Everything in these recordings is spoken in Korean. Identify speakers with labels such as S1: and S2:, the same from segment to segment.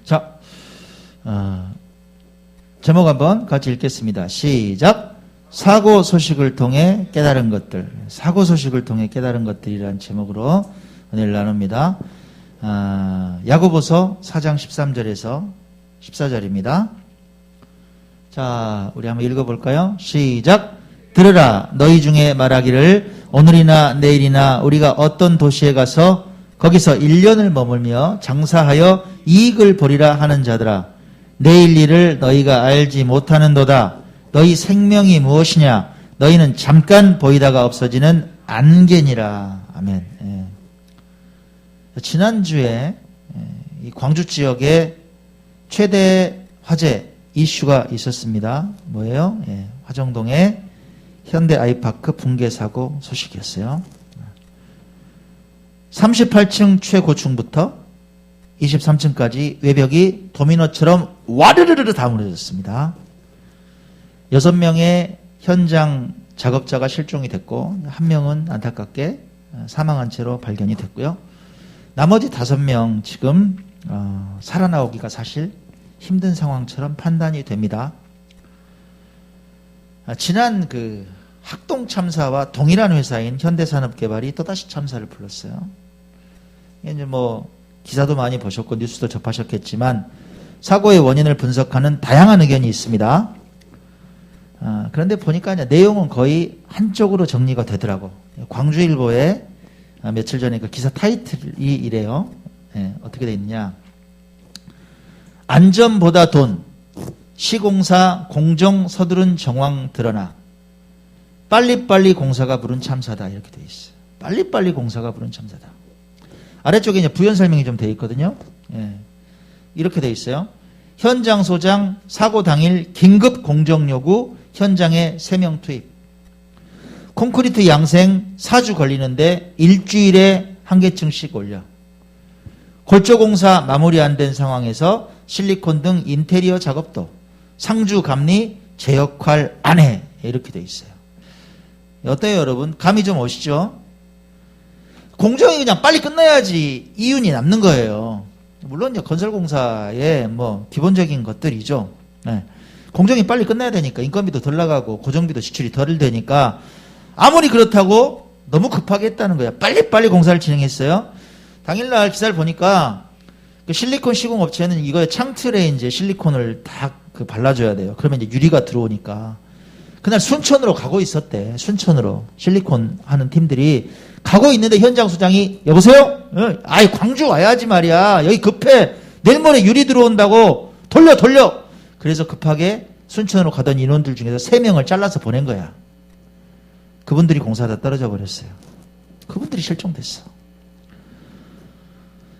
S1: 자, 제목 한번 같이 읽겠습니다. 시작. 사고 소식을 통해 깨달은 것들. 사고 소식을 통해 깨달은 것들이라는 제목으로 은혜를 나눕니다. 야고보서 4장 13절에서 14절입니다. 자, 우리 한번 읽어볼까요? 시작. 들으라. 너희 중에 말하기를 오늘이나 내일이나 우리가 어떤 도시에 가서 거기서 1년을 머물며 장사하여 이익을 보리라 하는 자들아. 내일 일을 너희가 알지 못하는도다. 너희 생명이 무엇이냐? 너희는 잠깐 보이다가 없어지는 안개니라. 아멘. 지난주에 이 광주 지역에 최대 화재 이슈가 있었습니다. 뭐예요? 화정동의 현대 아이파크 붕괴 사고 소식이었어요. 38층 최고층부터 23층까지 외벽이 도미노처럼 와르르르 다 무너졌습니다. 6명의 현장 작업자가 실종이 됐고 1명은 안타깝게 사망한 채로 발견이 됐고요. 나머지 5명 지금 살아나오기가 사실 힘든 상황처럼 판단이 됩니다. 지난 그 학동 참사와 동일한 회사인 현대산업개발이 또다시 참사를 불렀어요. 이제 뭐 기사도 많이 보셨고 뉴스도 접하셨겠지만 사고의 원인을 분석하는 다양한 의견이 있습니다. 그런데 보니까 내용은 거의 한쪽으로 정리가 되더라고. 광주일보에 며칠 전에 그 기사 타이틀이 이래요. 어떻게 돼 있느냐. 안전보다 돈, 시공사 공정 서두른 정황 드러나. 빨리빨리 공사가 부른 참사다. 이렇게 돼 있어요. 빨리빨리 공사가 부른 참사다. 아래쪽에 이제 부연 설명이 좀 돼 있거든요. 이렇게 돼 있어요. 현장 소장 사고 당일 긴급 공정 요구 현장에 3명 투입. 콘크리트 양생 4주 걸리는데 일주일에 1개층씩 올려. 골조 공사 마무리 안 된 상황에서 실리콘 등 인테리어 작업도 상주 감리 제 역할 안 해. 이렇게 돼 있어요. 어때요, 여러분? 감이 좀 오시죠? 공정이 그냥 빨리 끝나야지 이윤이 남는 거예요. 물론 이제 건설공사의 뭐 기본적인 것들이죠. 공정이 빨리 끝나야 되니까 인건비도 덜 나가고 고정비도 지출이 덜 되니까 아무리 그렇다고 너무 급하게 했다는 거야. 빨리빨리 공사를 진행했어요. 당일날 기사를 보니까 그 실리콘 시공업체는 이거에 창틀에 이제 실리콘을 다 그 발라줘야 돼요. 그러면 이제 유리가 들어오니까. 그날 순천으로 가고 있었대. 순천으로 실리콘 하는 팀들이 가고 있는데 현장 소장이 여보세요? 아이 광주 와야지 말이야. 여기 급해. 내일 모레 유리 들어온다고. 돌려. 그래서 급하게 순천으로 가던 인원들 중에서 3명을 잘라서 보낸 거야. 그분들이 공사하다 떨어져 버렸어요. 그분들이 실종됐어.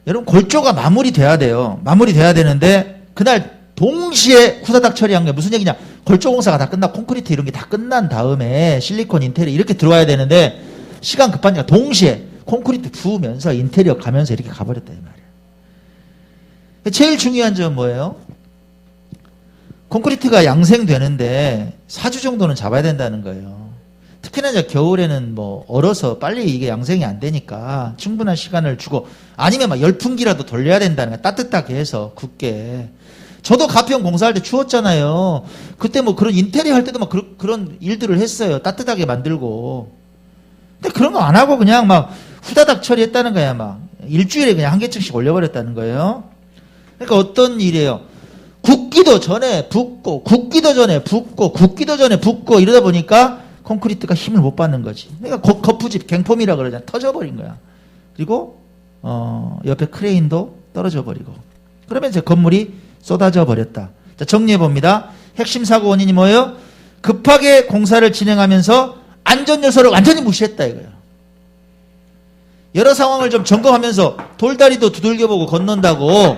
S1: 여러분 골조가 마무리돼야 돼요. 마무리돼야 되는데 그날 동시에 후다닥 처리한 게 무슨 얘기냐. 골조 공사가 다 끝나 콘크리트 이런 게 다 끝난 다음에 실리콘 인테리어 이렇게 들어와야 되는데 시간 급하니까 동시에 콘크리트 부으면서 인테리어 가면서 이렇게 가버렸다 이 말이에요. 제일 중요한 점은 뭐예요? 콘크리트가 양생되는데 4주 정도는 잡아야 된다는 거예요. 특히나 이제 겨울에는 뭐 얼어서 빨리 이게 양생이 안 되니까 충분한 시간을 주고 아니면 막 열풍기라도 돌려야 된다는 거야. 따뜻하게 해서 굳게. 저도 가평 공사할 때 추웠잖아요. 그때 뭐 그런 인테리어 할 때도 막 그런 일들을 했어요. 따뜻하게 만들고. 근데 그런 거 안 하고 그냥 막 후다닥 처리했다는 거야. 막 일주일에 그냥 1개층씩 올려버렸다는 거예요. 그러니까 어떤 일이에요? 굳기도 전에 붓고 굳기도 전에 붓고 굳기도 전에 붓고 이러다 보니까 콘크리트가 힘을 못 받는 거지. 그러니까 거푸집 갱폼이라 그러잖아. 터져버린 거야. 그리고 옆에 크레인도 떨어져 버리고. 그러면 이제 건물이 쏟아져 버렸다. 자, 정리해 봅니다. 핵심 사고 원인이 뭐예요? 급하게 공사를 진행하면서 안전 요소를 완전히 무시했다 이거예요. 여러 상황을 좀 점검하면서 돌다리도 두들겨보고 건넌다고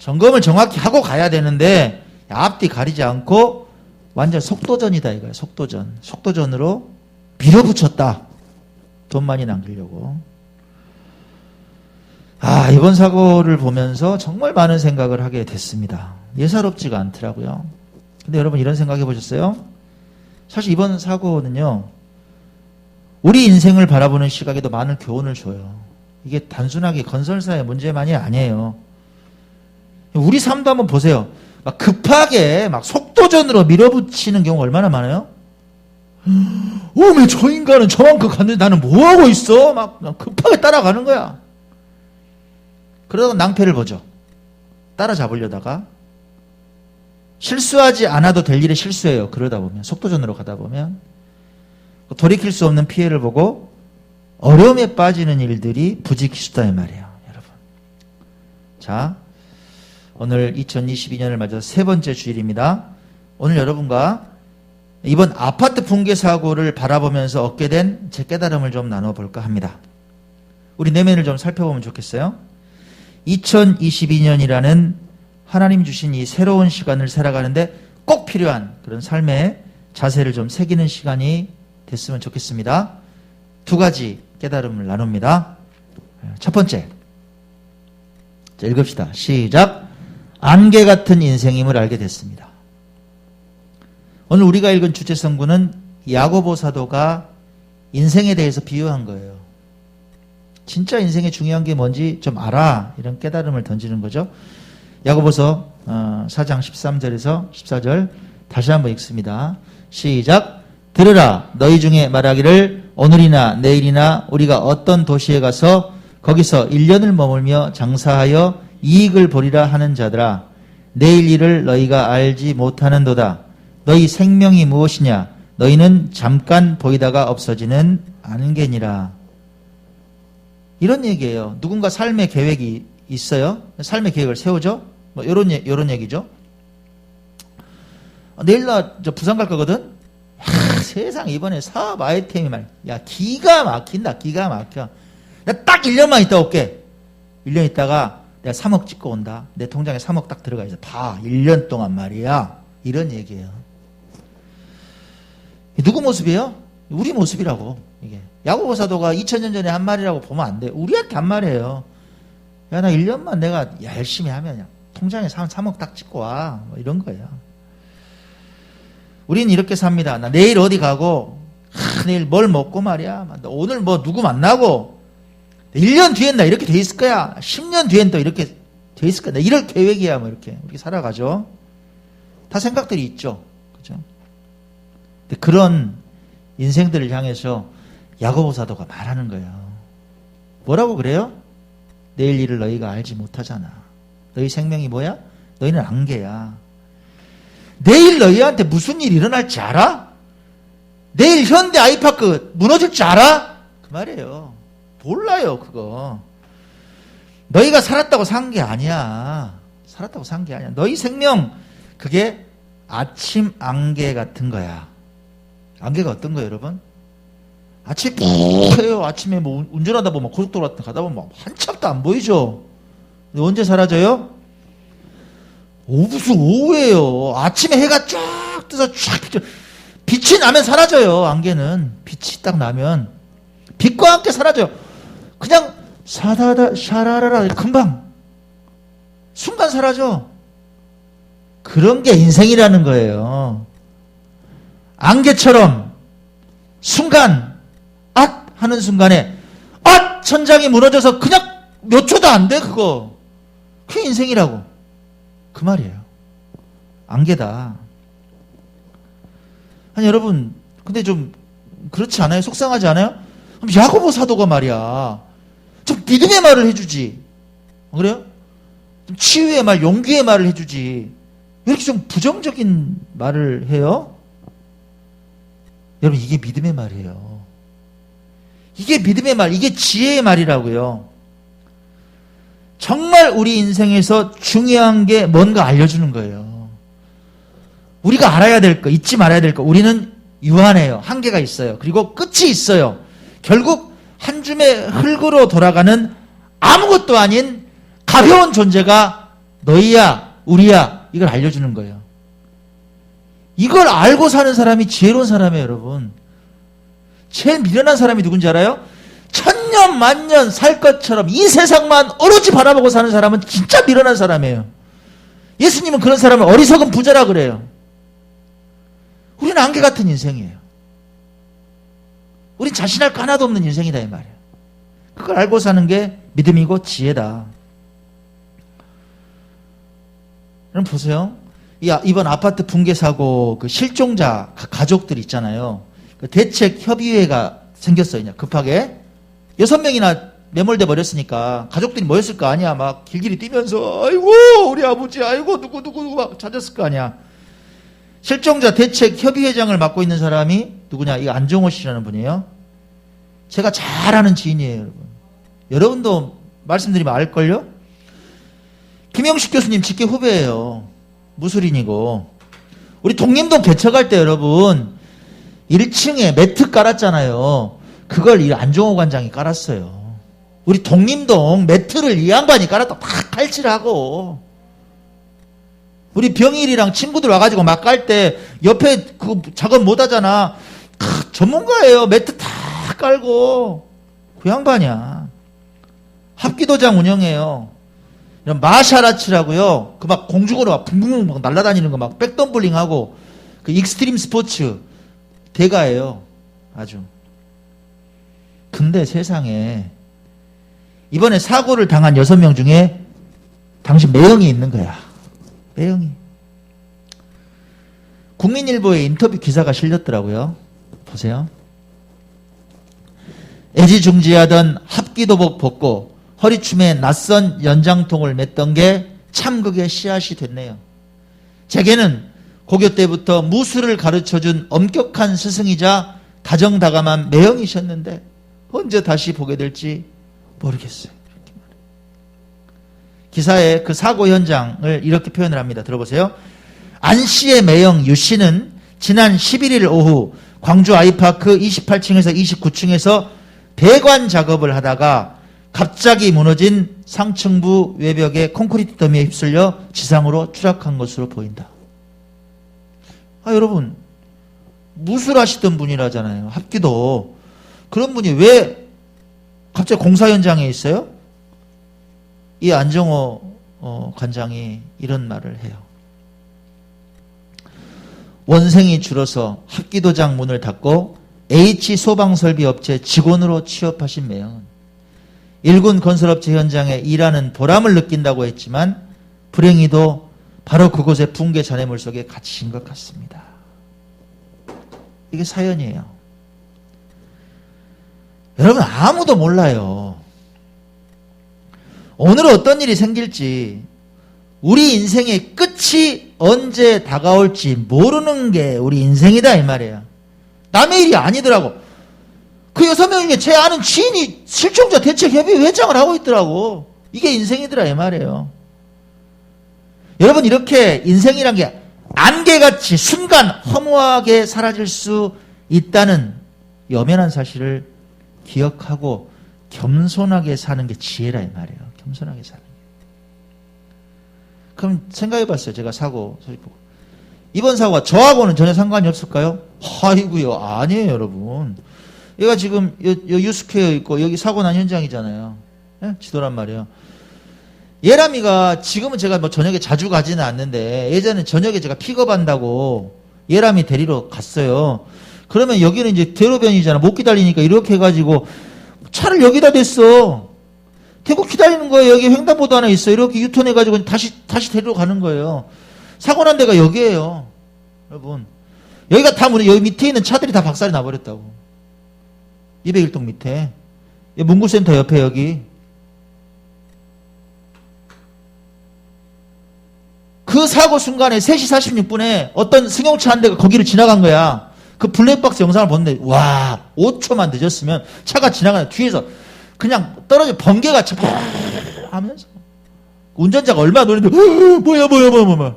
S1: 점검을 정확히 하고 가야 되는데 앞뒤 가리지 않고 완전 속도전이다 이거예요. 속도전으로 밀어붙였다. 돈 많이 남기려고. 이번 사고를 보면서 정말 많은 생각을 하게 됐습니다. 예사롭지가 않더라고요. 근데 여러분 이런 생각 해보셨어요? 사실 이번 사고는요, 우리 인생을 바라보는 시각에도 많은 교훈을 줘요. 이게 단순하게 건설사의 문제만이 아니에요. 우리 삶도 한번 보세요. 막 급하게 막 속도전으로 밀어붙이는 경우가 얼마나 많아요? 왜 저 인간은 저만큼 갔는데 나는 뭐하고 있어? 막 급하게 따라가는 거야. 그러다가 낭패를 보죠. 따라잡으려다가 실수하지 않아도 될 일에 실수해요. 그러다 보면 속도전으로 가다 보면 돌이킬 수 없는 피해를 보고 어려움에 빠지는 일들이 부지기 쉽다 이 말이에요. 여러분. 자, 오늘 2022년을 맞아서 세 번째 주일입니다. 오늘 여러분과 이번 아파트 붕괴 사고를 바라보면서 얻게 된 제 깨달음을 좀 나눠볼까 합니다. 우리 내면을 좀 살펴보면 좋겠어요. 2022년이라는 하나님 주신 이 새로운 시간을 살아가는데 꼭 필요한 그런 삶의 자세를 좀 새기는 시간이 됐으면 좋겠습니다. 두 가지 깨달음을 나눕니다. 첫 번째, 자, 읽읍시다. 시작. 안개 같은 인생임을 알게 됐습니다. 오늘 우리가 읽은 주제 성구는 야고보 사도가 인생에 대해서 비유한 거예요. 진짜 인생의 중요한 게 뭔지 좀 알아. 이런 깨달음을 던지는 거죠. 야고보서 4장 13절에서 14절 다시 한번 읽습니다. 시작. 들으라. 너희 중에 말하기를 오늘이나 내일이나 우리가 어떤 도시에 가서 거기서 1년을 머물며 장사하여 이익을 보리라 하는 자들아. 내일 일을 너희가 알지 못하는도다. 너희 생명이 무엇이냐? 너희는 잠깐 보이다가 없어지는 안개니라. 이런 얘기예요. 누군가 삶의 계획이 있어요. 삶의 계획을 세우죠. 뭐 요런 얘기죠. 내일 나 저 부산 갈 거거든. 세상 이번에 사업 아이템이 야 기가 막힌다. 기가 막혀. 내가 딱 1년만 있다 올게. 1년 있다가 내가 3억 찍고 온다. 내 통장에 3억 딱 들어가 있어. 봐. 1년 동안 말이야. 이런 얘기예요. 누구 모습이에요? 우리 모습이라고. 이게 야고보 사도가 2000년 전에 한 말이라고 보면 안 돼. 우리한테 한 말이에요. 야, 나 1년만 내가 열심히 하면 통장에 3억 딱 찍고 와. 뭐 이런 거예요. 우리는 이렇게 삽니다. 나 내일 어디 가고, 내일 뭘 먹고 말이야. 오늘 뭐 누구 만나고, 1년 뒤엔 나 이렇게 돼 있을 거야. 10년 뒤엔 또 이렇게 돼 있을 거야. 나 이럴 계획이야. 뭐 이렇게 살아가죠. 다 생각들이 있죠. 그죠? 근데 그런 인생들을 향해서 야고보 사도가 말하는 거예요. 뭐라고 그래요? 내일 일을 너희가 알지 못하잖아. 너희 생명이 뭐야? 너희는 안개야. 내일 너희한테 무슨 일이 일어날지 알아? 내일 현대 아이파크 무너질 줄 알아? 그 말이에요. 몰라요, 그거. 너희가 살았다고 산 게 아니야. 살았다고 산 게 아니야. 너희 생명, 그게 아침 안개 같은 거야. 안개가 어떤 거예요, 여러분? 아침에 뿌해요. 아침에 뭐 운전하다 보면 고속도로 같은 데 가다 보면 한참도 안 보이죠? 근데 언제 사라져요? 무슨 오후예요. 아침에 해가 쫙 떠서 쫙 빛이 나면 사라져요. 안개는 빛이 딱 나면 빛과 함께 사라져요. 그냥 사다다 샤라라라 금방 순간 사라져. 그런 게 인생이라는 거예요. 안개처럼 순간 앗 하는 순간에 앗 천장이 무너져서 그냥 몇 초도 안 돼. 그거 그게 인생이라고. 그 말이에요. 안개다. 아니 여러분 근데 좀 그렇지 않아요? 속상하지 않아요? 그럼 야고보 사도가 말이야 좀 믿음의 말을 해주지. 그래요? 좀 치유의 말, 용기의 말을 해주지. 왜 이렇게 좀 부정적인 말을 해요? 여러분 이게 믿음의 말이에요. 이게 믿음의 말, 이게 지혜의 말이라고요. 정말 우리 인생에서 중요한 게 뭔가 알려주는 거예요. 우리가 알아야 될 거, 잊지 말아야 될 거. 우리는 유한해요. 한계가 있어요. 그리고 끝이 있어요. 결국 한 줌의 흙으로 돌아가는 아무것도 아닌 가벼운 존재가 너희야, 우리야, 이걸 알려주는 거예요. 이걸 알고 사는 사람이 지혜로운 사람이에요, 여러분. 제일 미련한 사람이 누군지 알아요? 천년 만년 살 것처럼 이 세상만 오로지 바라보고 사는 사람은 진짜 미련한 사람이에요. 예수님은 그런 사람을 어리석은 부자라 그래요. 우리는 안개 같은 인생이에요. 우린 자신할 거 하나도 없는 인생이다 이 말이에요. 그걸 알고 사는 게 믿음이고 지혜다. 여러분 보세요. 이번 아파트 붕괴 사고 그 실종자 가족들 있잖아요. 그 대책협의회가 생겼어요. 그냥 급하게 6명이나 매몰돼 버렸으니까 가족들이 모였을 거 아니야. 막 길길이 뛰면서 아이고 우리 아버지 아이고 누구 막 찾았을 거 아니야. 실종자 대책협의회장을 맡고 있는 사람이 누구냐? 이 안종호 씨라는 분이에요. 제가 잘 아는 지인이에요, 여러분. 여러분도 말씀드리면 알걸요? 김영식 교수님 직계 후배예요. 무술인이고. 우리 독림동 개척할 때 여러분 1층에 매트 깔았잖아요. 그걸 이 안종호 관장이 깔았어요. 우리 독림동 매트를 이 양반이 깔았다고 다 칼질하고. 우리 병일이랑 친구들 와가지고 막 깔 때 옆에 그 작업 못 하잖아. 전문가예요. 매트 다 깔고. 그 양반이야. 합기도장 운영해요. 이런 마샬아츠라고요. 그 막 공중으로 막 붕붕 막 날아다니는 거 막 백덤블링하고 그 익스트림 스포츠 대가예요. 아주. 근데 세상에 이번에 사고를 당한 6명 중에 당신 매형이 있는 거야. 매형이. 국민일보에 인터뷰 기사가 실렸더라고요. 보세요. 애지중지하던 합기도복 벗고 허리춤에 낯선 연장통을 맸던 게 참극의 씨앗이 됐네요. 제게는 고교 때부터 무술을 가르쳐준 엄격한 스승이자 다정다감한 매형이셨는데 언제 다시 보게 될지 모르겠어요. 이렇게 말해요. 기사에 그 사고 현장을 이렇게 표현을 합니다. 들어보세요. 안 씨의 매형 유 씨는 지난 11일 오후 광주 아이파크 28층에서 29층에서 배관 작업을 하다가 갑자기 무너진 상층부 외벽에 콘크리트 더미에 휩쓸려 지상으로 추락한 것으로 보인다. 여러분 무술하시던 분이라잖아요. 합기도. 그런 분이 왜 갑자기 공사 현장에 있어요? 이 안정호 관장이 이런 말을 해요. 원생이 줄어서 합기도장 문을 닫고 H소방설비업체 직원으로 취업하신 매형은 일군 건설업체 현장에 일하는 보람을 느낀다고 했지만 불행히도 바로 그곳의 붕괴 잔해물 속에 갇히신 것 같습니다. 이게 사연이에요. 여러분 아무도 몰라요. 오늘 어떤 일이 생길지 우리 인생의 끝이 언제 다가올지 모르는 게 우리 인생이다 이 말이에요. 남의 일이 아니더라고. 그 6명 중에 제 아는 지인이 실종자 대책협의회 회장을 하고 있더라고. 이게 인생이더라 이 말이에요. 여러분 이렇게 인생이란 게 안개같이 순간 허무하게 사라질 수 있다는 여면한 사실을 기억하고 겸손하게 사는 게 지혜라 이 말이에요. 겸손하게 사는 게. 그럼 생각해봤어요. 제가 사고 소식 보고. 이번 사고가 저하고는 전혀 상관이 없을까요? 아이고요. 아니에요 여러분. 얘가 지금 유스퀘어 있고 여기 사고 난 현장이잖아요. 예? 지도란 말이에요. 예람이가 지금은 제가 뭐 저녁에 자주 가지는 않는데 예전에 저녁에 제가 픽업한다고 예람이 데리러 갔어요. 그러면 여기는 이제 대로변이잖아. 못 기다리니까 이렇게 해가지고 차를 여기다 댔어. 대고 기다리는 거예요. 여기 횡단보도 하나 있어. 이렇게 유턴해가지고 다시 데리러 가는 거예요. 사고 난 데가 여기예요. 여러분. 여기가 다 여기 밑에 있는 차들이 다 박살이 나버렸다고. 201동 밑에. 문구센터 옆에 여기. 그 사고 순간에 3시 46분에 어떤 승용차 한 대가 거기를 지나간 거야. 그 블랙박스 영상을 보는데 와 5초만 늦었으면 차가 지나가는 뒤에서 그냥 떨어져 번개가 차 하면서 운전자가 얼마나 노렸는데 뭐야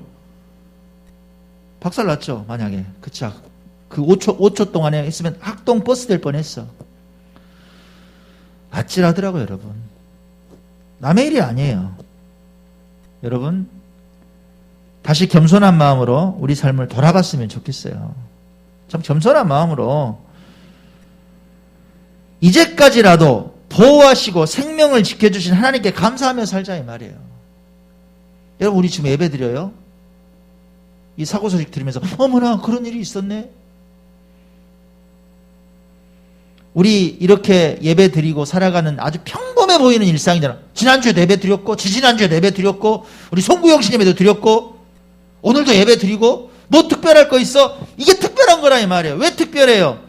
S1: 박살 났죠. 만약에 그 차 그 5초 동안에 했으면 학동 버스 될 뻔했어. 아찔하더라고요 여러분. 남의 일이 아니에요. 여러분 다시 겸손한 마음으로 우리 삶을 돌아봤으면 좋겠어요. 참 겸손한 마음으로 이제까지라도 보호하시고 생명을 지켜주신 하나님께 감사하며 살자 이 말이에요. 여러분 우리 지금 예배 드려요. 이 사고 소식 들으면서 어머나 그런 일이 있었네. 우리 이렇게 예배 드리고 살아가는 아주 평범해 보이는 일상이잖아. 지난주에 예배 드렸고 지지난주에 예배 드렸고 우리 송구영 신예배도 드렸고 오늘도 예배 드리고 뭐 특별할 거 있어? 이게 특별한 거라 이 말이에요. 왜 특별해요?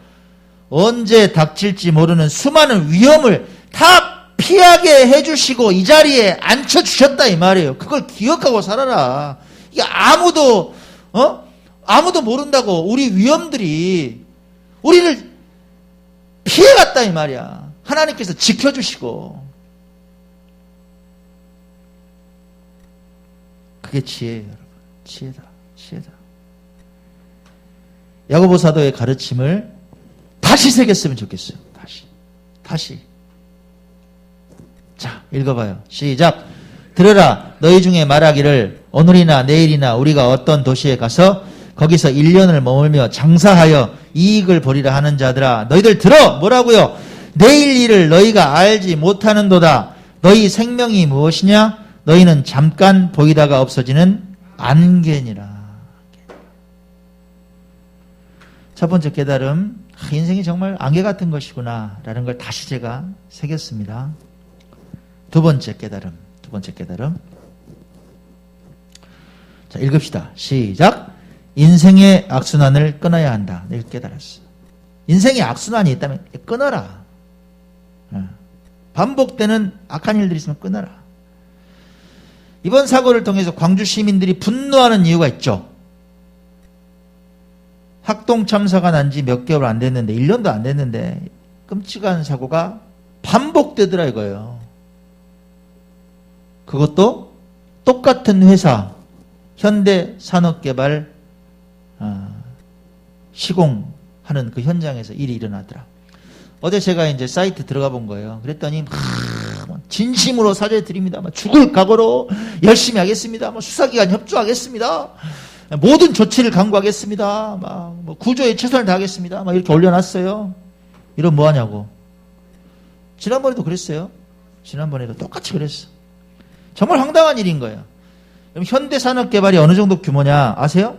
S1: 언제 닥칠지 모르는 수많은 위험을 다 피하게 해주시고 이 자리에 앉혀주셨다 이 말이에요. 그걸 기억하고 살아라. 이게 아무도 모른다고 우리 위험들이 우리를 피해갔다 이 말이야. 하나님께서 지켜주시고. 그게 지혜예요, 여러분. 지혜다. 야고보 사도의 가르침을 다시 새겼으면 좋겠어요. 다시. 자, 읽어봐요. 시작. 들으라. 너희 중에 말하기를 오늘이나 내일이나 우리가 어떤 도시에 가서 거기서 1년을 머물며 장사하여 이익을 보리라 하는 자들아. 너희들 들어. 뭐라고요? 내일 일을 너희가 알지 못하는도다. 너희 생명이 무엇이냐? 너희는 잠깐 보이다가 없어지는 안개니라. 첫 번째 깨달음, 인생이 정말 안개 같은 것이구나 라는 걸 다시 제가 새겼습니다. 두 번째 깨달음. 자, 읽읍시다. 시작. 인생의 악순환을 끊어야 한다. 내가 깨달았어. 인생의 악순환이 있다면 끊어라. 반복되는 악한 일들이 있으면 끊어라. 이번 사고를 통해서 광주 시민들이 분노하는 이유가 있죠. 학동 참사가 난 지 몇 개월 안 됐는데 1년도 안 됐는데 끔찍한 사고가 반복되더라 이거예요. 그것도 똑같은 회사 현대산업개발 시공하는 그 현장에서 일이 일어나더라. 어제 제가 이제 사이트 들어가 본 거예요. 그랬더니 진심으로 사죄드립니다. 죽을 각오로 열심히 하겠습니다. 수사기관 협조하겠습니다. 모든 조치를 강구하겠습니다. 구조에 최선을 다하겠습니다. 이렇게 올려놨어요. 이런 뭐 하냐고. 지난번에도 그랬어요. 지난번에도 똑같이 그랬어. 정말 황당한 일인 거예요. 그럼 현대산업개발이 어느 정도 규모냐 아세요?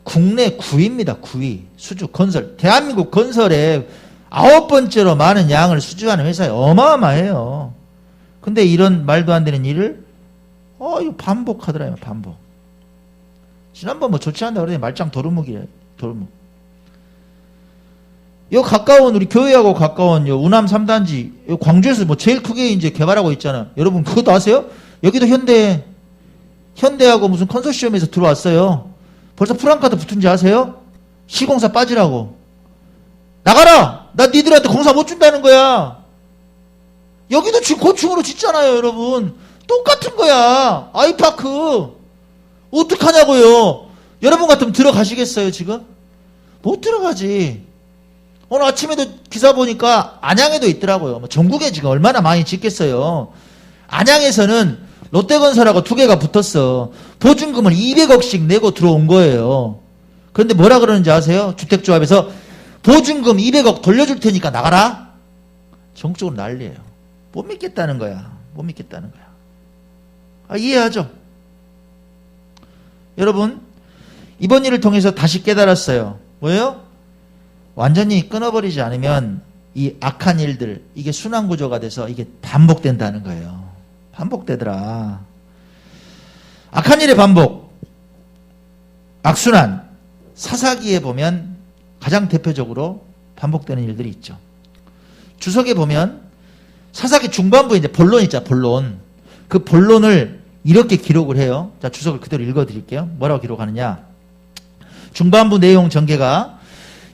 S1: 국내 9위입니다. 9위. 수주 건설. 대한민국 건설에 9번째로 많은 양을 수주하는 회사에 어마어마해요. 근데 이런 말도 안 되는 일을 이거 반복하더라고요. 반복. 지난번 조치한다고 그러더니 말짱 도루묵이에요. 도루묵. 요 가까운 우리 교회하고 가까운 요 우남 3단지 요 광주에서 제일 크게 이제 개발하고 있잖아요. 여러분 그것도 아세요? 여기도 현대하고 무슨 컨소시엄에서 들어왔어요. 벌써 프랑카드 붙은지 아세요? 시공사 빠지라고. 나가라! 나 니들한테 공사 못 준다는 거야. 여기도 지금 고층으로 짓잖아요, 여러분. 똑같은 거야. 아이파크. 어떡하냐고요. 여러분 같으면 들어가시겠어요, 지금? 못 들어가지. 오늘 아침에도 기사 보니까 안양에도 있더라고요. 전국에 지금 얼마나 많이 짓겠어요. 안양에서는 롯데건설하고 두 개가 붙었어. 보증금을 200억씩 내고 들어온 거예요. 그런데 뭐라 그러는지 아세요? 주택조합에서 보증금 200억 돌려줄 테니까 나가라? 전국적으로 난리예요. 못 믿겠다는 거야. 못 믿겠다는 거야. 이해하죠? 여러분, 이번 일을 통해서 다시 깨달았어요. 뭐예요? 완전히 끊어버리지 않으면 이 악한 일들, 이게 순환구조가 돼서 이게 반복된다는 거예요. 반복되더라. 악한 일의 반복, 악순환, 사사기에 보면 가장 대표적으로 반복되는 일들이 있죠. 주석에 보면 사사기 중반부에 이제 본론 있잖아, 본론. 그 본론을 이렇게 기록을 해요. 자, 주석을 그대로 읽어드릴게요. 뭐라고 기록하느냐. 중반부 내용 전개가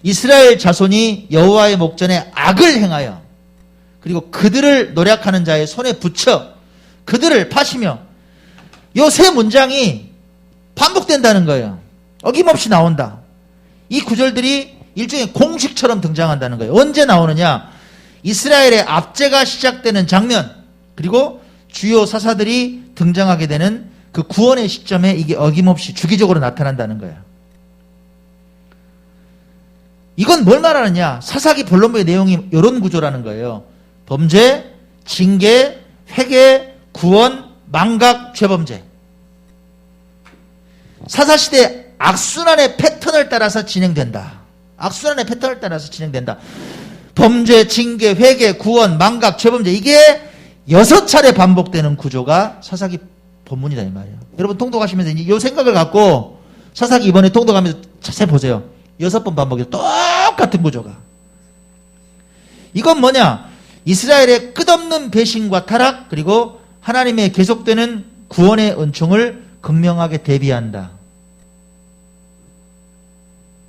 S1: 이스라엘 자손이 여호와의 목전에 악을 행하여 그리고 그들을 노략하는 자의 손에 붙여 그들을 파시며 요 세 문장이 반복된다는 거예요. 어김없이 나온다. 이 구절들이 일종의 공식처럼 등장한다는 거예요. 언제 나오느냐? 이스라엘의 압제가 시작되는 장면 그리고 주요 사사들이 등장하게 되는 그 구원의 시점에 이게 어김없이 주기적으로 나타난다는 거예요. 이건 뭘 말하느냐? 사사기 본론부의 내용이 이런 구조라는 거예요. 범죄, 징계, 회개, 구원, 망각, 죄범죄. 사사시대 악순환의 패턴을 따라서 진행된다. 악순환의 패턴을 따라서 진행된다. 범죄, 징계, 회개, 구원, 망각, 죄범죄 이게 6차례 반복되는 구조가 사사기 본문이다 이 말이에요. 여러분 통독하시면서 이 생각을 갖고 사사기 이번에 통독하면서 자세히 보세요. 6번 반복해서 똑같은 구조가. 이건 뭐냐? 이스라엘의 끝없는 배신과 타락, 그리고 하나님의 계속되는 구원의 은총을 극명하게 대비한다.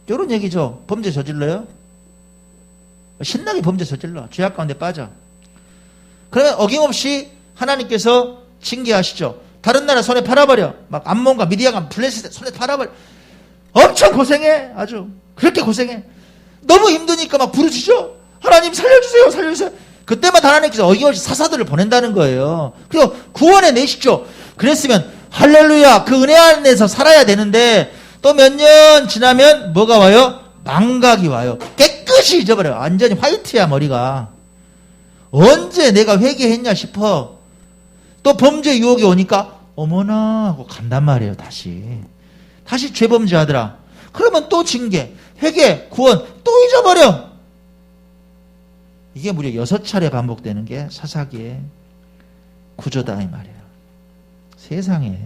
S1: 이런 얘기죠. 범죄 저질러요? 신나게 범죄 저질러. 죄악 가운데 빠져. 그러면 어김없이 하나님께서 징계하시죠. 다른 나라 손에 팔아버려. 막 암몬과 미디아가 블레셋 손에 팔아버려. 엄청 고생해. 아주 그렇게 고생해. 너무 힘드니까 막 부르짖죠. 하나님 살려주세요. 살려주세요. 그때마다 하나님께서 어김없이 사사들을 보낸다는 거예요. 그리고 구원해 내시죠. 그랬으면 할렐루야, 그 은혜 안에서 살아야 되는데 또 몇 년 지나면 뭐가 와요? 망각이 와요. 깨끗이 잊어버려요. 완전히 화이트야, 머리가. 언제 내가 회개했냐 싶어. 또 범죄 유혹이 오니까 어머나 하고 간단 말이에요. 다시 죄범죄하더라. 그러면 또 징계, 회개, 구원 또 잊어버려. 이게 무려 6차례 반복되는 게 사사기의 구조다 이 말이에요. 세상에.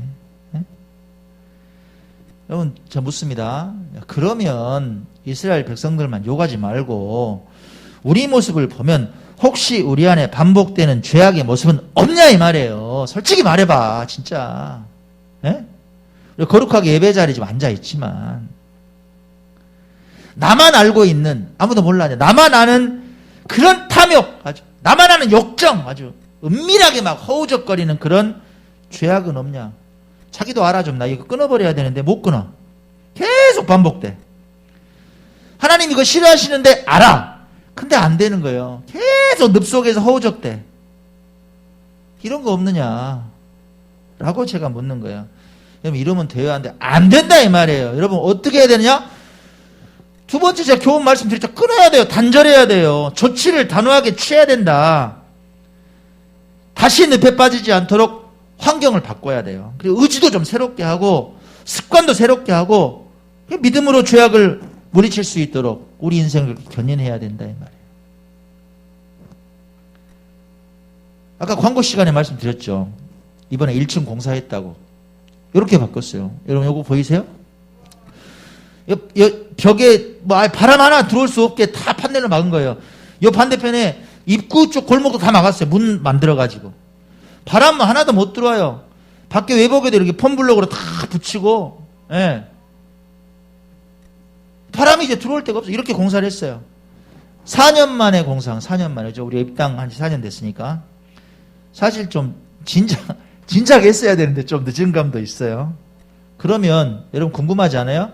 S1: 네? 여러분 저 묻습니다. 그러면 이스라엘 백성들만 욕하지 말고 우리 모습을 보면 혹시 우리 안에 반복되는 죄악의 모습은 없냐 이 말이에요. 솔직히 말해봐 진짜. 네? 거룩하게 예배 자리에 좀 앉아있지만 나만 알고 있는, 아무도 몰라요. 나만 아는 그런 탐욕, 아주 나만 아는 욕정, 아주 은밀하게 막 허우적거리는 그런 죄악은 없냐. 자기도 알아. 좀 나 이거 끊어버려야 되는데 못 끊어. 계속 반복돼. 하나님 이거 싫어하시는데 알아. 근데 안 되는 거예요. 계속 늪속에서 허우적대. 이런 거 없느냐 라고 제가 묻는 거예요. 여러분 이러면 돼야 하는데 안 된다 이 말이에요. 여러분 어떻게 해야 되느냐? 두 번째 제가 교훈 말씀드렸죠. 끊어야 돼요. 단절해야 돼요. 조치를 단호하게 취해야 된다. 다시 늪에 빠지지 않도록 환경을 바꿔야 돼요. 그리고 의지도 좀 새롭게 하고 습관도 새롭게 하고 믿음으로 죄악을 물리칠 수 있도록 우리 인생을 견인해야 된다 이 말이에요. 아까 광고 시간에 말씀드렸죠. 이번에 1층 공사했다고. 이렇게 바꿨어요. 여러분 이거 보이세요? 벽에 뭐 바람 하나 들어올 수 없게 다 판넬로 막은 거예요. 이 반대편에 입구 쪽 골목도 다 막았어요. 문 만들어가지고. 바람 하나도 못 들어와요. 밖에 외벽에도 이렇게 폼블록으로 다 붙이고, 예. 바람이 이제 들어올 데가 없어요. 이렇게 공사를 했어요. 4년 만에 공사, 4년 만에죠. 우리 입당한 지 4년 됐으니까. 사실 좀 진작 했어야 되는데 좀 늦은 감도 있어요. 그러면 여러분 궁금하지 않아요?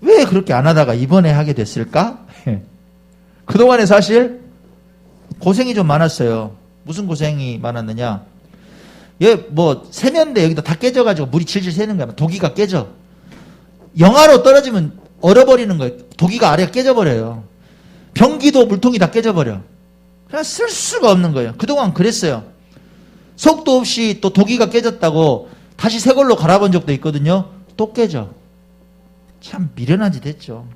S1: 왜 그렇게 안 하다가 이번에 하게 됐을까? 그동안에 사실 고생이 좀 많았어요. 무슨 고생이 많았느냐? 세면대 여기다 다 깨져가지고 물이 질질 새는 거야. 도기가 깨져. 영하로 떨어지면 얼어버리는 거예요. 도기가 아래가 깨져버려요. 변기도 물통이 다 깨져버려. 그냥 쓸 수가 없는 거예요. 그동안 그랬어요. 속도 없이 또 도기가 깨졌다고 다시 새 걸로 갈아본 적도 있거든요. 또 깨져. 참 미련한 짓 했죠.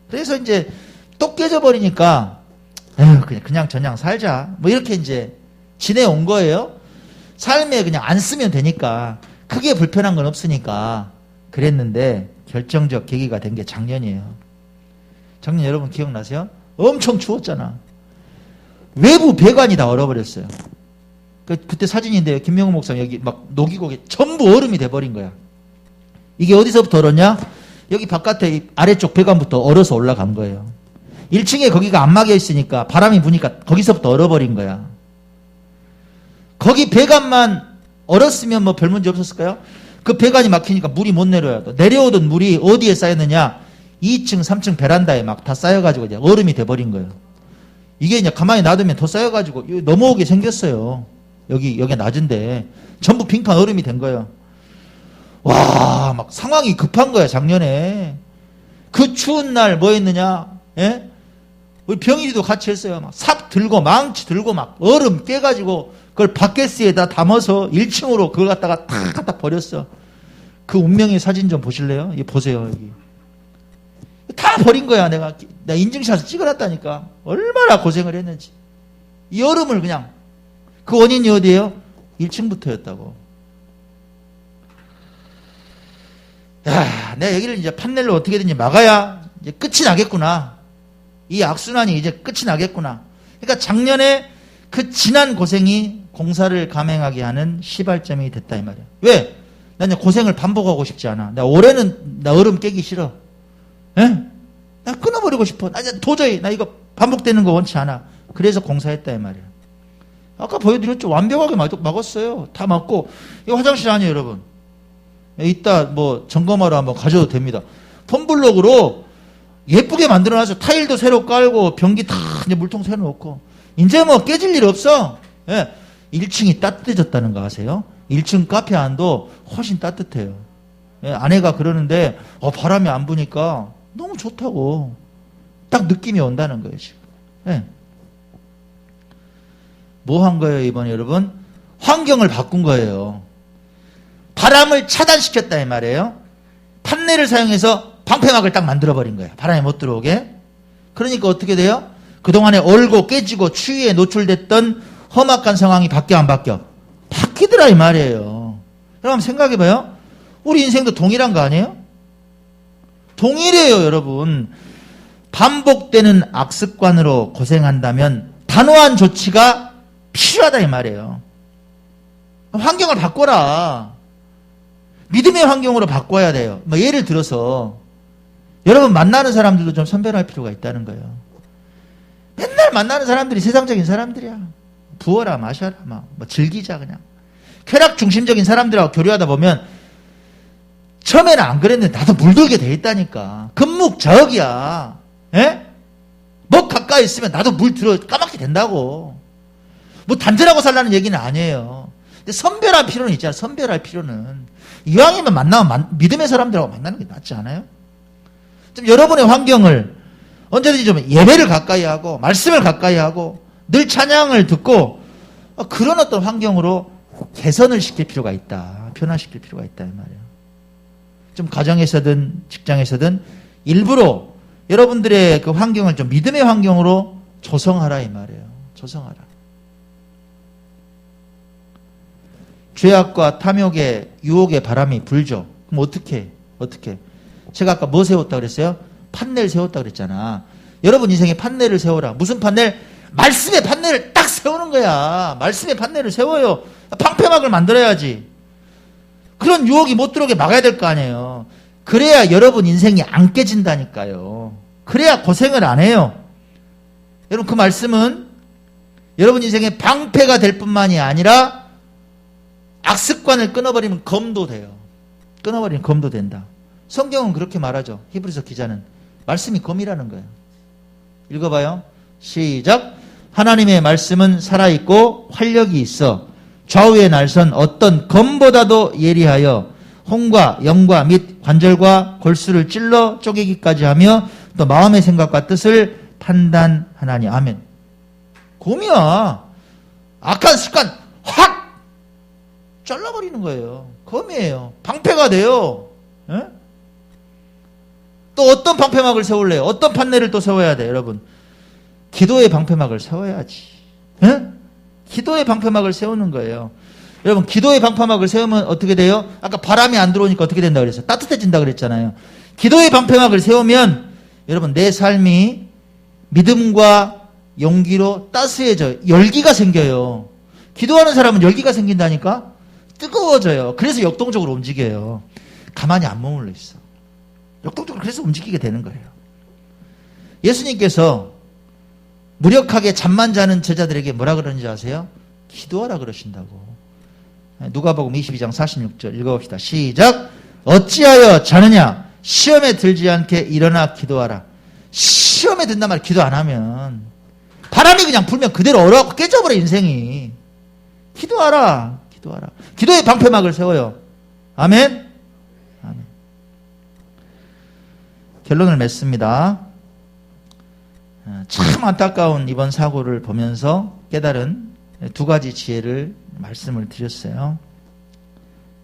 S1: 그래서 이제 또 깨져버리니까 에휴 그냥 저냥 살자. 뭐 이렇게 이제 지내온 거예요. 삶에 그냥 안 쓰면 되니까 크게 불편한 건 없으니까 그랬는데 결정적 계기가 된 게 작년이에요. 작년 여러분 기억나세요? 엄청 추웠잖아. 외부 배관이 다 얼어버렸어요. 그때 사진인데요. 김명호 목사님 여기 막 녹이고 전부 얼음이 돼버린 거야. 이게 어디서부터 얼었냐? 여기 바깥에 아래쪽 배관부터 얼어서 올라간 거예요. 1층에 거기가 안 막혀 있으니까 바람이 부니까 거기서부터 얼어버린 거야. 거기 배관만 얼었으면 뭐 별 문제 없었을까요? 그 배관이 막히니까 물이 못 내려요. 내려오던 물이 어디에 쌓였느냐? 2층, 3층 베란다에 막 다 쌓여가지고 이제 얼음이 돼버린 거예요. 이게 이제 가만히 놔두면 더 쌓여가지고 넘어오게 생겼어요. 여기 낮은데 전부 빙판 얼음이 된 거예요. 와, 막 상황이 급한 거야, 작년에. 그 추운 날 뭐 했느냐? 예? 우리 병일이도 같이 했어요. 막 삽 들고, 망치 들고, 막 얼음 깨가지고, 그걸 바켓스에다 담아서 1층으로 그걸 갖다가 다 갖다 버렸어. 그 운명의 사진 좀 보실래요? 이거 보세요, 여기. 다 버린 거야, 내가 인증샷을 찍어놨다니까. 얼마나 고생을 했는지. 이 얼음을 그냥, 그 원인이 어디예요? 1층부터였다고. 야, 내가 여기를 이제 판넬로 어떻게든지 막아야 이제 끝이 나겠구나. 이 악순환이 이제 끝이 나겠구나. 그러니까 작년에 그 지난 고생이 공사를 감행하게 하는 시발점이 됐다 이 말이야. 왜? 나 이제 고생을 반복하고 싶지 않아. 나 올해는 나 얼음 깨기 싫어. 예? 나 끊어버리고 싶어. 나 이제 도저히 나 이거 반복되는 거 원치 않아. 그래서 공사했다 이 말이야. 아까 보여드렸죠. 완벽하게 막았어요. 다 막고. 이거 화장실 아니에요, 여러분. 이따 뭐 점검하러 한번 가셔도 됩니다. 폼블록으로 예쁘게 만들어놨어. 타일도 새로 깔고 변기 다 이제 물통 새로 넣고. 이제 뭐 깨질 일 없어. 예. 1층이 따뜻해졌다는 거 아세요? 1층 카페 안도 훨씬 따뜻해요. 예, 아내가 그러는데 바람이 안 부니까 너무 좋다고. 딱 느낌이 온다는 거예요, 지금. 예. 뭐 한 거예요, 이번에 여러분? 환경을 바꾼 거예요. 바람을 차단시켰다 이 말이에요. 판넬을 사용해서 방패막을 딱 만들어버린 거예요. 바람이 못 들어오게. 그러니까 어떻게 돼요? 그동안에 얼고 깨지고 추위에 노출됐던 험악한 상황이 바뀌어 안 바뀌어? 바뀌더라 이 말이에요. 여러분 생각해봐요. 우리 인생도 동일한 거 아니에요? 동일해요 여러분. 반복되는 악습관으로 고생한다면 단호한 조치가 필요하다 이 말이에요. 환경을 바꿔라. 믿음의 환경으로 바꿔야 돼요. 뭐 예를 들어서 여러분 만나는 사람들도 좀 선별할 필요가 있다는 거예요. 맨날 만나는 사람들이 세상적인 사람들이야. 부어라 마셔라 뭐 즐기자 그냥. 쾌락 중심적인 사람들하고 교류하다 보면 처음에는 안 그랬는데 나도 물들게 돼 있다니까. 금묵저기야. 예? 뭐 가까이 있으면 나도 물 들어 까맣게 된다고. 뭐 단절하고 살라는 얘기는 아니에요. 근데 선별할 필요는 있잖아. 선별할 필요는. 이왕이면 만나면 믿음의 사람들하고 만나는 게 낫지 않아요? 좀 여러분의 환경을 언제든지 좀 예배를 가까이 하고 말씀을 가까이 하고 늘 찬양을 듣고 그런 어떤 환경으로 개선을 시킬 필요가 있다. 변화시킬 필요가 있다 이 말이에요. 좀 가정에서든 직장에서든 일부러 여러분들의 그 환경을 좀 믿음의 환경으로 조성하라 이 말이에요. 조성하라. 죄악과 탐욕의 유혹의 바람이 불죠. 그럼 어떻게? 제가 아까 뭐 세웠다 그랬어요? 판넬 세웠다 그랬잖아. 여러분 인생에 판넬을 세워라. 무슨 판넬? 말씀의 판넬을 딱 세우는 거야. 말씀의 판넬을 세워요. 방패막을 만들어야지. 그런 유혹이 못 들어오게 막아야 될 거 아니에요. 그래야 여러분 인생이 안 깨진다니까요. 그래야 고생을 안 해요. 여러분 그 말씀은 여러분 인생의 방패가 될 뿐만이 아니라 악습관을 끊어버리면 검도 돼요. 끊어버리면 검도 된다. 성경은 그렇게 말하죠. 히브리서 기자는. 말씀이 검이라는 거예요. 읽어봐요. 시작. 하나님의 말씀은 살아있고 활력이 있어 좌우의 날선 어떤 검보다도 예리하여 혼과 영과 및 관절과 골수를 찔러 쪼개기까지 하며 또 마음의 생각과 뜻을 판단하나니. 아멘. 검이야. 악한 습관 확 잘라버리는 거예요. 검이에요. 방패가 돼요. 에? 또 어떤 방패막을 세울래요? 어떤 판넬을 또 세워야 돼 여러분? 기도의 방패막을 세워야지. 에? 기도의 방패막을 세우는 거예요. 여러분 기도의 방패막을 세우면 어떻게 돼요? 아까 바람이 안 들어오니까 어떻게 된다고 그랬어요? 따뜻해진다 그랬잖아요. 기도의 방패막을 세우면 여러분 내 삶이 믿음과 용기로 따스해져요. 열기가 생겨요. 기도하는 사람은 열기가 생긴다니까? 뜨거워져요. 그래서 역동적으로 움직여요. 가만히 안 머물러 있어. 역동적으로 그래서 움직이게 되는 거예요. 예수님께서 무력하게 잠만 자는 제자들에게 뭐라 그러는지 아세요? 기도하라 그러신다고. 누가복음 22장 46절 읽어봅시다. 시작. 어찌하여 자느냐? 시험에 들지 않게 일어나 기도하라. 시험에 든단 말이야. 기도 안 하면. 바람이 그냥 불면 그대로 얼어갖고 깨져버려 인생이. 기도하라. 기도하라. 기도의 방패막을 세워요. 아멘. 아멘. 결론을 맺습니다. 참 안타까운 이번 사고를 보면서 깨달은 두 가지 지혜를 말씀을 드렸어요.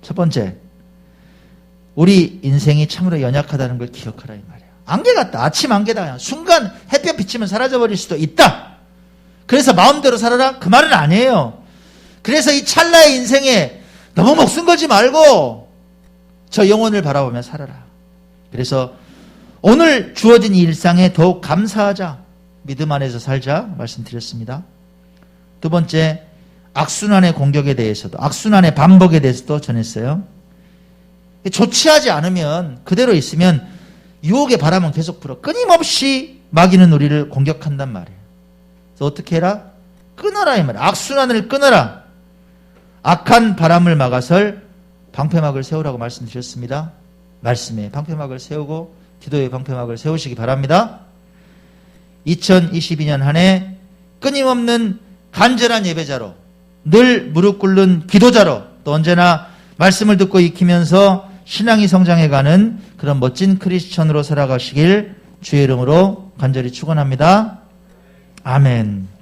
S1: 첫 번째, 우리 인생이 참으로 연약하다는 걸 기억하라 이 말이에요. 안개 같다. 아침 안개다. 그냥 순간 햇볕 비치면 사라져버릴 수도 있다. 그래서 마음대로 살아라? 그 말은 아니에요. 그래서 이 찰나의 인생에 너무 목숨 걸지 말고 저 영혼을 바라보며 살아라. 그래서 오늘 주어진 이 일상에 더욱 감사하자. 믿음 안에서 살자 말씀드렸습니다. 두 번째, 악순환의 공격에 대해서도, 악순환의 반복에 대해서도 전했어요. 좋지 않지 않으면, 그대로 있으면 유혹의 바람은 계속 불어. 끊임없이 마귀는 우리를 공격한단 말이에요. 그래서 어떻게 해라? 끊어라 이 말이에요. 악순환을 끊어라. 악한 바람을 막아설 방패막을 세우라고 말씀드렸습니다. 말씀에 방패막을 세우고 기도의 방패막을 세우시기 바랍니다. 2022년 한 해 끊임없는 간절한 예배자로, 늘 무릎 꿇는 기도자로, 또 언제나 말씀을 듣고 익히면서 신앙이 성장해가는 그런 멋진 크리스천으로 살아가시길 주의 이름으로 간절히 축원합니다. 아멘.